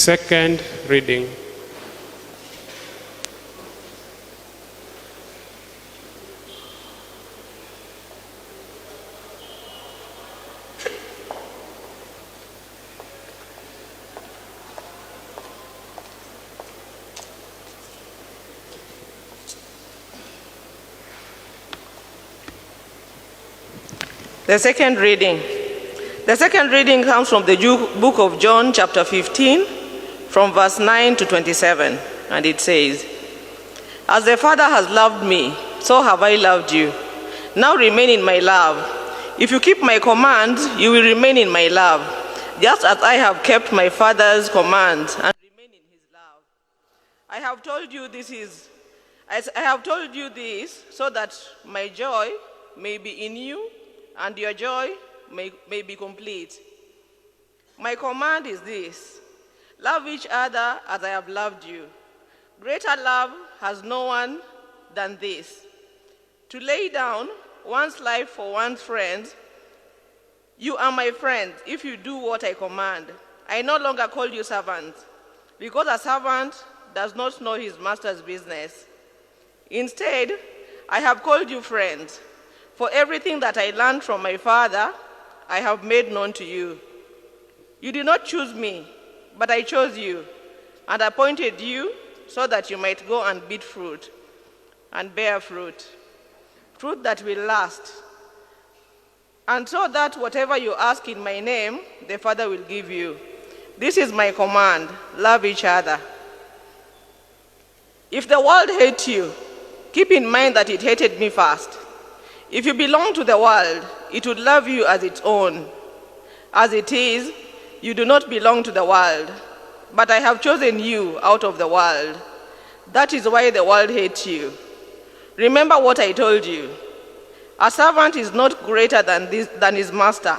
Second reading. The second reading. The second reading comes from the book of John, chapter 15, from verse 9 to 27, and it says, "As the Father has loved me, so have I loved you. Now remain in my love. If you keep my commands, you will remain in my love, just as I have kept my Father's commands and remain in his love. I have told you this so that my joy may be in you and your joy may be complete. My command is this: love each other as I have loved you. Greater love has no one than this, to lay down one's life for one's friends. You are my friends if you do what I command. I no longer call you servants, because a servant does not know his master's business. Instead, I have called you friends, for everything that I learned from my Father, I have made known to you. You did not choose me, but I chose you and appointed you so that you might go and bear fruit, fruit that will last. And so that whatever you ask in my name, the Father will give you. This is my command: love each other. If the world hates you, keep in mind that it hated me first. If you belong to the world, it would love you as its own. As it is, you do not belong to the world, but I have chosen you out of the world. That is why the world hates you. Remember what I told you. A servant is not greater than his master.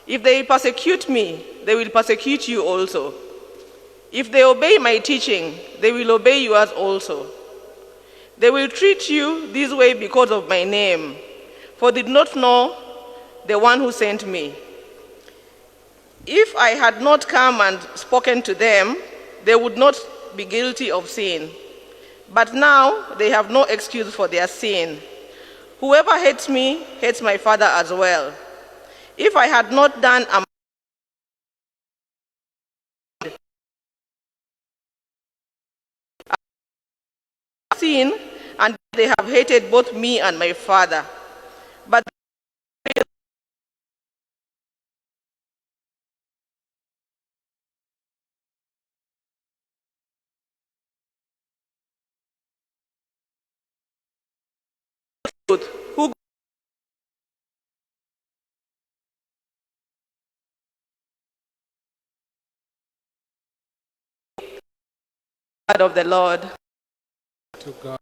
If they persecute me, they will persecute you also. If they obey my teaching, they will obey yours also. They will treat you this way because of my name, for they did not know the one who sent me. If I had not come and spoken to them, they would not be guilty of sin. But now they have no excuse for their sin. Whoever hates me hates my Father as well. If I had not done sin, and they have hated both me and my Father. But who God of the Lord. To God.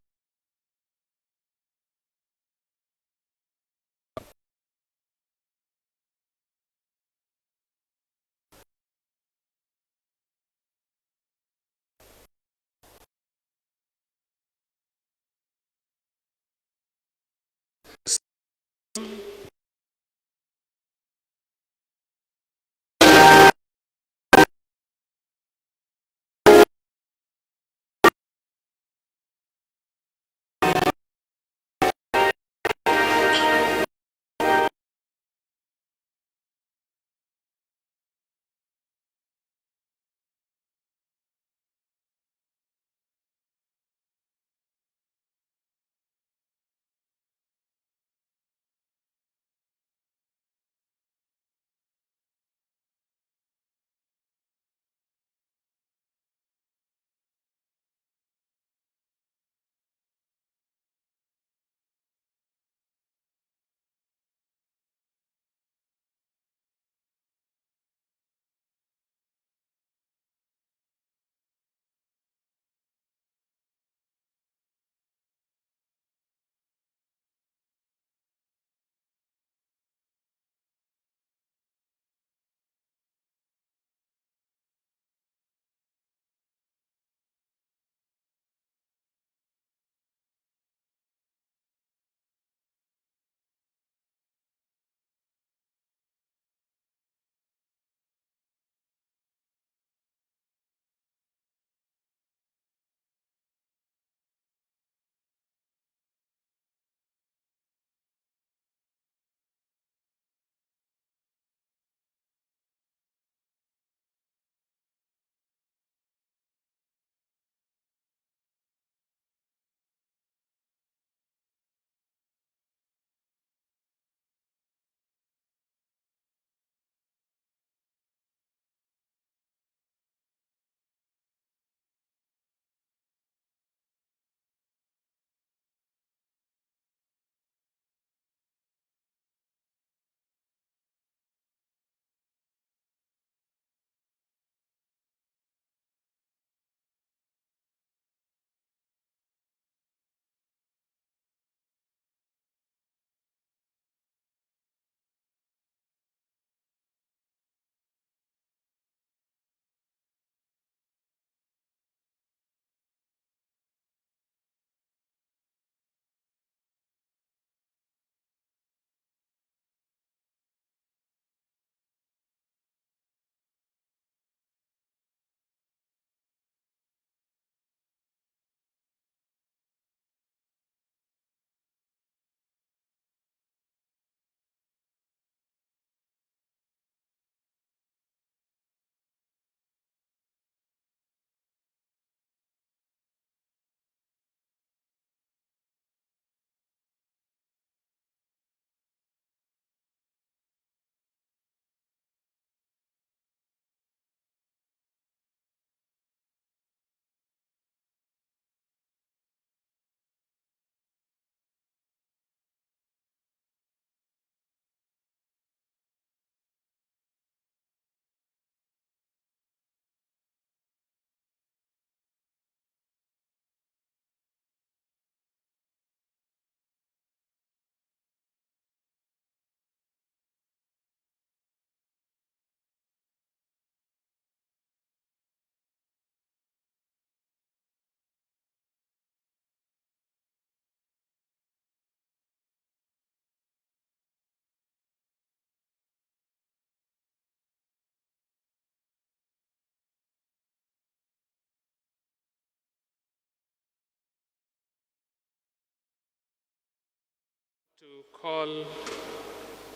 To call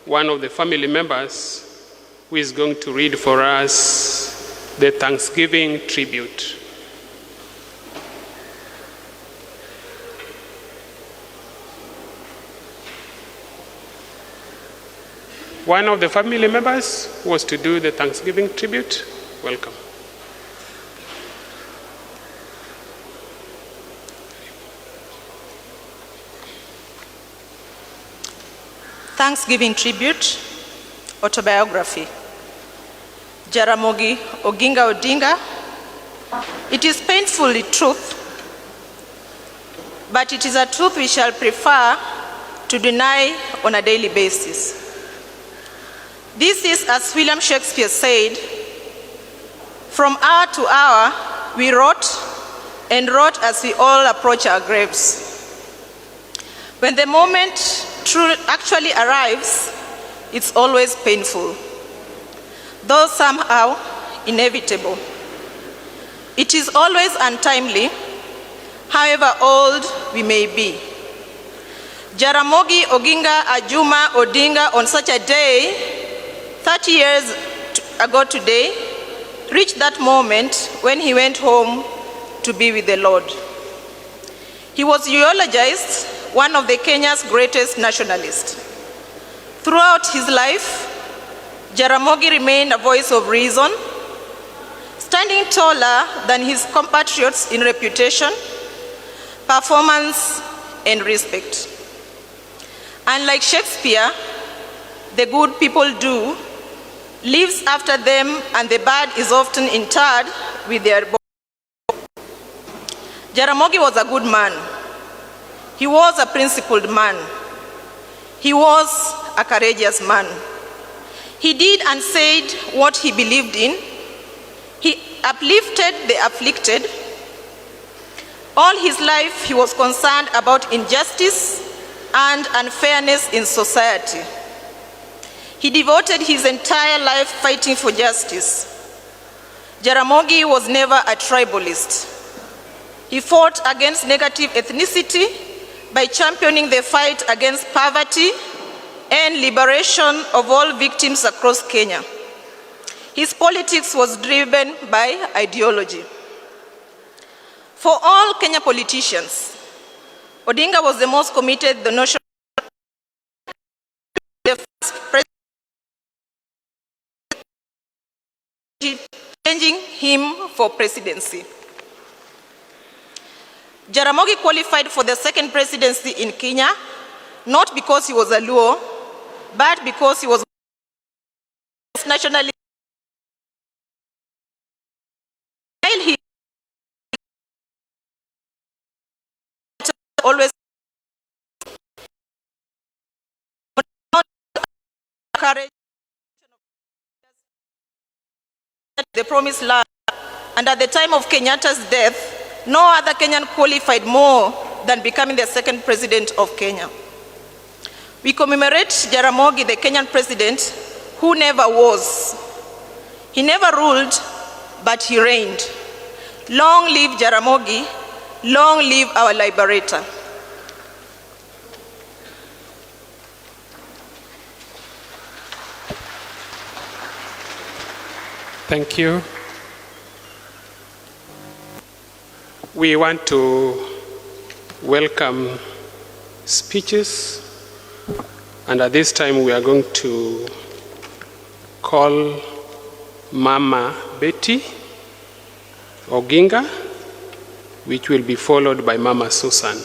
one of the family members who is going to read for us the Thanksgiving tribute. One of the family members was to do the Thanksgiving tribute. Welcome. Thanksgiving tribute, autobiography. Jaramogi Oginga Odinga. It is painfully truth, but it is a truth we shall prefer to deny on a daily basis. This is, as William Shakespeare said, from hour to hour we wrote and wrote as we all approach our graves. When the moment actually arrives, it's always painful, though somehow inevitable. It is always untimely, however old we may be. Jaramogi Oginga Ajuma Odinga, on such a day, 30 years ago today, reached that moment when he went home to be with the Lord. He was eulogized, one of the Kenya's greatest nationalists. Throughout his life, Jaramogi remained a voice of reason, standing taller than his compatriots in reputation, performance, and respect. Unlike Shakespeare, the good people do lives after them, and the bad is often interred with their body. Jaramogi was a good man. He was a principled man. He was a courageous man. He did and said what he believed in. He uplifted the afflicted. All his life, he was concerned about injustice and unfairness in society. He devoted his entire life fighting for justice. Jaramogi was never a tribalist. He fought against negative ethnicity by championing the fight against poverty and liberation of all victims across Kenya. His politics was driven by ideology. For all Kenya politicians, Odinga was the most committed, the notion of the first president, changing him for presidency. Jaramogi qualified for the second presidency in Kenya, not because he was a Luo, but because he was nationally. While he always courage the promised land, and at the time of Kenyatta's death, no other Kenyan qualified more than becoming the second president of Kenya. We commemorate Jaramogi, the Kenyan president, who never was. He never ruled, but he reigned. Long live Jaramogi, long live our liberator. Thank you. We want to welcome speeches, and at this time we are going to call Mama Betty Oginga, which will be followed by Mama Susan.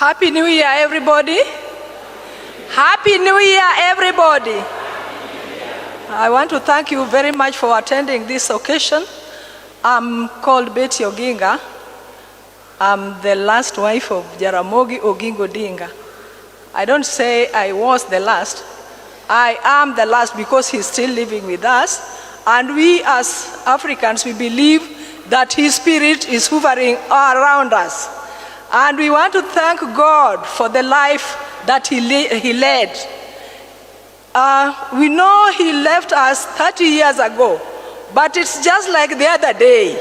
Happy New Year, everybody. Happy New Year, everybody. I want to thank you very much for attending this occasion. I'm called Betty Oginga. I'm the last wife of Jaramogi Oginga Odinga. I don't say I was the last. I am the last because he's still living with us. And we as Africans, we believe that his spirit is hovering around us. And we want to thank God for the life that he led. We know he left us 30 years ago, but it's just like the other day.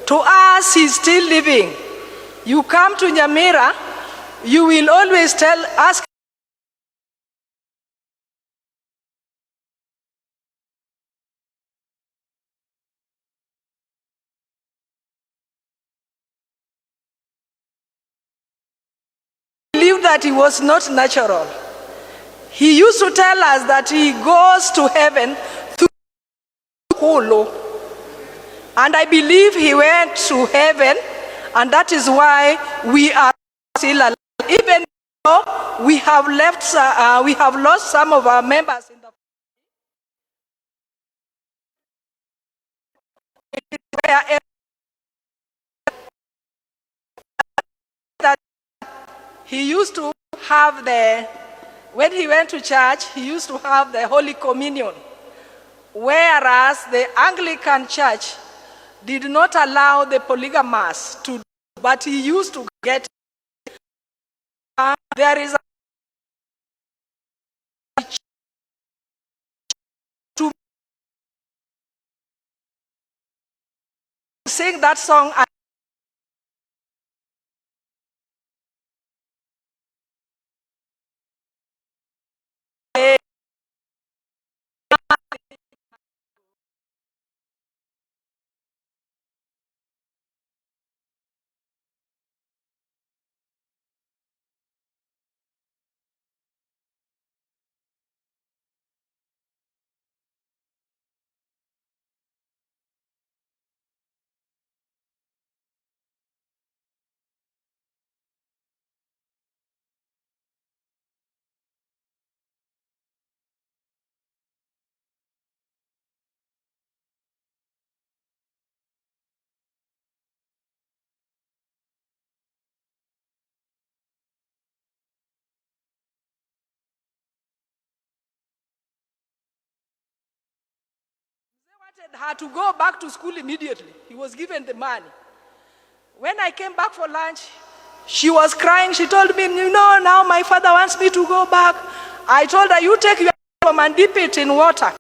To us, he's still living. You come to Nyamira, you will always ask that he was not natural. He used to tell us that he goes to heaven through Holo. And I believe he went to heaven, and that is why we are still alive. Even though we have lost some of our members in the that he used to have when he went to church, he used to have the Holy Communion, whereas the Anglican Church did not allow the polygamous to, but he used to get, there is to sing that song. Wanted her to go back to school immediately. He was given the money. When I came back for lunch, she was crying. She told me, you know, now my father wants me to go back. I told her, you take your arm and dip it in water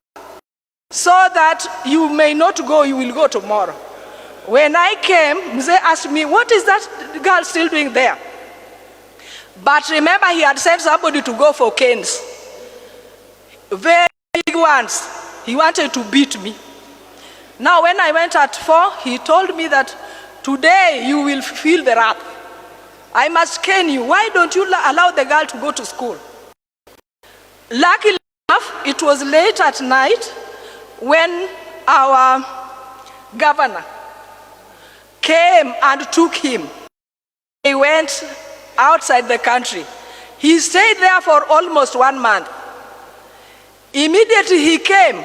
so that you may not go, you will go tomorrow. When I came, they asked me, what is that girl still doing there? But remember, he had sent somebody to go for canes. Very big ones. He wanted to beat me. Now, when I went at 4, he told me that today you will feel the wrath. I must cane you. Why don't you allow the girl to go to school? Luckily enough, it was late at night when our governor came and took him. He went outside the country. He stayed there for almost 1 month. Immediately he came.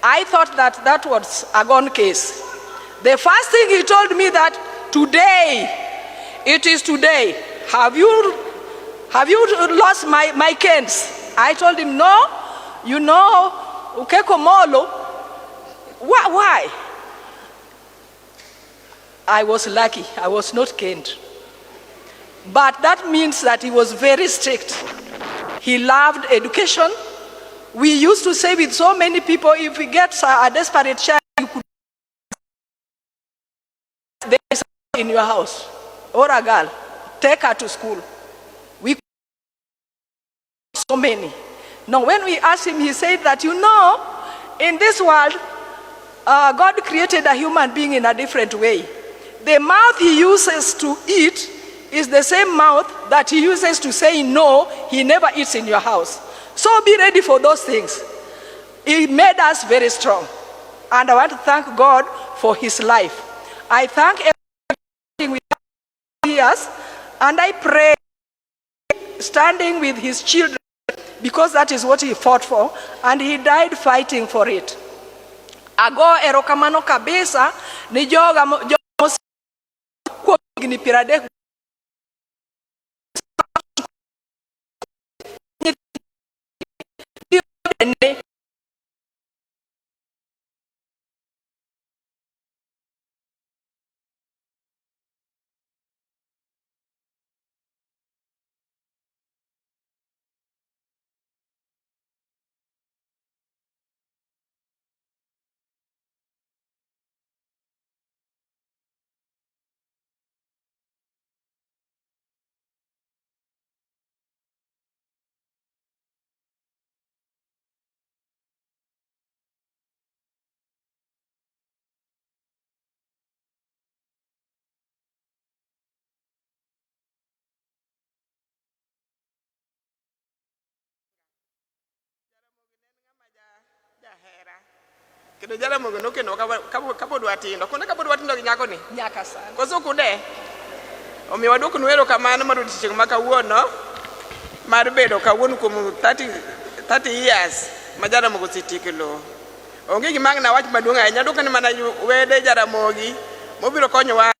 I thought that was a gone case. The first thing he told me that today, it is today. Have you lost my canes? I told him, no. You know, ukekomolo. Why? I was lucky. I was not caned. But that means that he was very strict. He loved education. We used to say with so many people, if we get a desperate child, you could there is in your house, or a girl, take her to school. We so many. Now, when we asked him, he said that, you know, in this world, God created a human being in a different way. The mouth he uses to eat is the same mouth that he uses to say no, he never eats in your house. So be ready for those things. He made us very strong. And I want to thank God for his life. I thank everything with us, and I pray standing with his children, because that is what he fought for, and he died fighting for it. Ago erokamano kabisa ni joga ni pirade Kendo Jaramogi nokendo kapod watindo. Kunde kapod watindo gi nyako ni. Nyaka sana. Koso kunde. Omiyo wadwok nuero kamano mar odiochieng' ma kawuono mar bedo kawuono kuom 30 years ma Jaramogi osetieko lowo. Onge gima ang' na wach maduong' ahinya, dwoko ni mana wede Jaramogi mobiro konyowa